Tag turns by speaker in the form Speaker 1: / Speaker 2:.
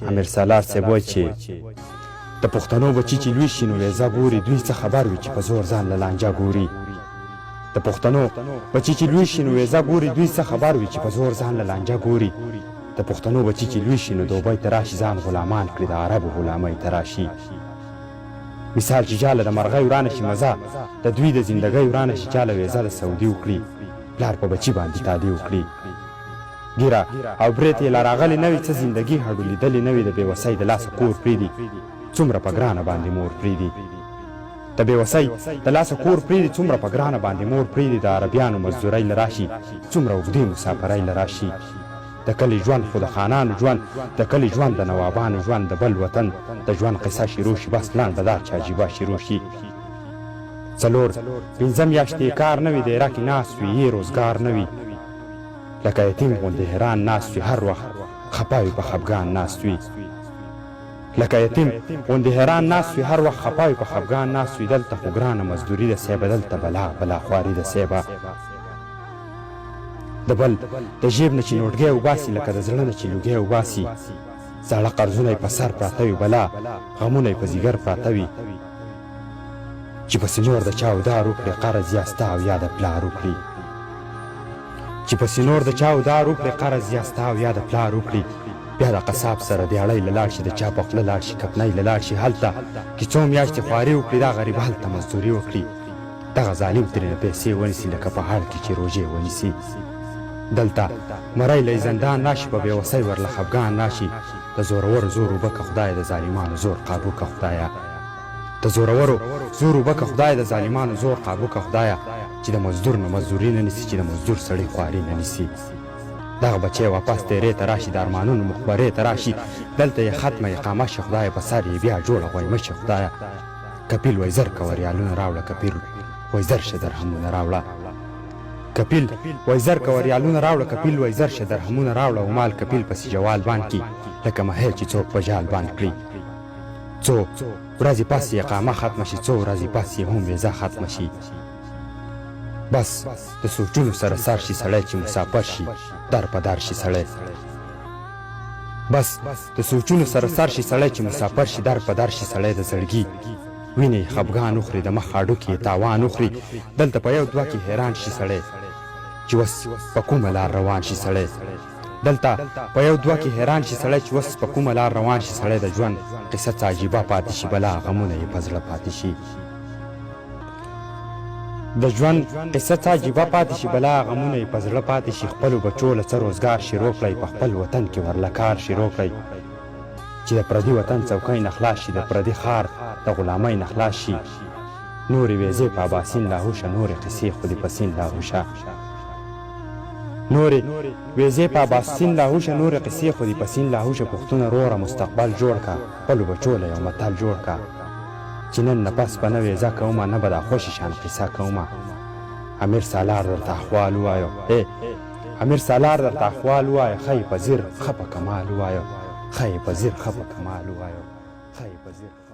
Speaker 1: امیر سالار صاحب وایي چې د پښتنو بچي چې لوی شي نو ویزه ګوري دوی څه خبر وي چې په زور ځان له لانجه ګوري د پښتنو بچي چې لوی شي نو ویزه ګوري دوی څه خبر وي چې په زور ځان له لانجه ګوري د پښتنو بچي چې لوی شي نو دوبۍ ته راشي ځان غلامان کړي د عربو غلامۍ ته راشي مثال چې جاله د مرغۍ ورانه شي مزه د دوی د زندګۍ ورانه شي چاله ویزه د سعودي وکړي پلار په بچي باندې تادي وکړي ګیره او برېت یې لا راغلې نه وي څه زندګي هډو لیدلې نه وي د بېوسۍ د لاسه کور پرېږدي څومره په ګرانه باندې مور پرېږدي د بېوسۍ د لاسه کور پرېږدي څومره په ګرانه باندې مور پرېږدي د عربیانو مزدورۍ له راشي څومره اوږدې مسافرۍ له راشي د کلي ژوند خو د خانانو ژوند د کلي ژوند د نوابانو ژوند د بل وطن د ژوند قصه شروع شي بس پلان به دا چې عجیبه شروع شي څلور پنځه میاشتې کار نه وي د عراق کې ناست وي یې روزګار نه وي لکه یتیم غوندې حیران ناست وي هر وخت خپه وي په خفګان ناست وي لکه یتیم غوندې حیران ناست وي هر وخت خپه وي په خفګان ناست وي دلته خو ګرانه مزدوري ده صیبه دلته بلا خواري ده صیبه د بل د جیب نه چې نوټګۍ وباسي لکه د زړه نه چې لوګۍ وباسي زاړه قرضونه یې په سر پراته وي بلا غمونه یې په ځیګر پراته وي چې پسې نور د چا ودار وکړي قرض یا ستا او یا د پلار وکړي چې پسې نور د چا ودار وکړي قرض یا ستا او یا د پلار وکړي بیا د قصاب سره دیاړی له لاړ شي د چا په خوله لاړ شي کپنۍ له لاړ شي هلته چې څو میاشتې خواري وکړي دا غریب هلته مزدوري وکړي دغه ظالم ترېنه پیسې ونیسي لکه په هړ کې چې روژې ونیسي دلته مری له زندان راشي په بېوسۍ ورله خفګان راشي د زورورو زور اوبه که خدایه د ظالمانو زور قابو که خدایه د زورورو زور اوبه که خدایه د ظالمانو زور قابو که خدایه چې د مزدور نه مزدوري نه نیسي چې د مزدور سړی خواري نه نیسي دغه بچی واپس تیرې ته راشي د ارمانونو مخبرې ته راشي دلته یې ختمه اقامه شي خدایه په سر یې بیا جوړه غویمه شي خدایه کپیل وایي زر کوه ریالونه راوړه کپیل وایي زر شه درهمونه راوړه کپیل وایي زر کوه ریالونه راوړه کپیل وایي زر شه درهمونه راوړه او مال کپیل پسې جوال بان کي لکه مهیل چې څوک په جال بان کړي څو ورځې پس یې اقامه ختمه شي څو ورځې پس یې هم ویزه ختمه شي بس د سوچونو سره سر شي سړی چې مسافر شي در په در شي سړی بس د سوچونو سره سر شي سړی چې مسافر شي در په در شي سړی د زړګي وینې خفګان وخوري د مخ هډوکي یې تاوان وخوري دلته په یو دوه کې حیران شي سړی چې اوس په کومه لار روان شي سړی دلته په یو دوه کې حیران شي سړی چې اوس په کومه لار روان شي سړی د ژوند قصه څه عجیبه پاتې شي بلا غمونه یې په زړه پاتې شي د ژوند قصه څه عجیبه پاتې شي بلا غمونه یې په زړه پاتې شي خپلو بچو له څه روزګار شروع کړئ په خپل وطن کې ورله کار شروع کړئ چې د پردي وطن څوکۍ نه خلاص شي د پردي ښار د غلامۍ نه خلاص شي نورې ویزې په اباسین لاهوشه نورې قصې خو دې په سین لاهوشه نورې ویزې په اباسین لاهوشه نورې قصې خو دې په سین لاهوشه پښتونه روغه مستقبل جوړ کا خپلو بچو له یو متل جوړ کا چې نن نه پس به نه ویزه کومه نه به دا خوشې شان قصه کومه امیر سالار درته احوال ووایو امیر سالار درته احوال ووایه ښه یې په ځیر ښه په کمال ووایو ښه یې په ځیر ښه په کمال ووایو ښه یې په ځیر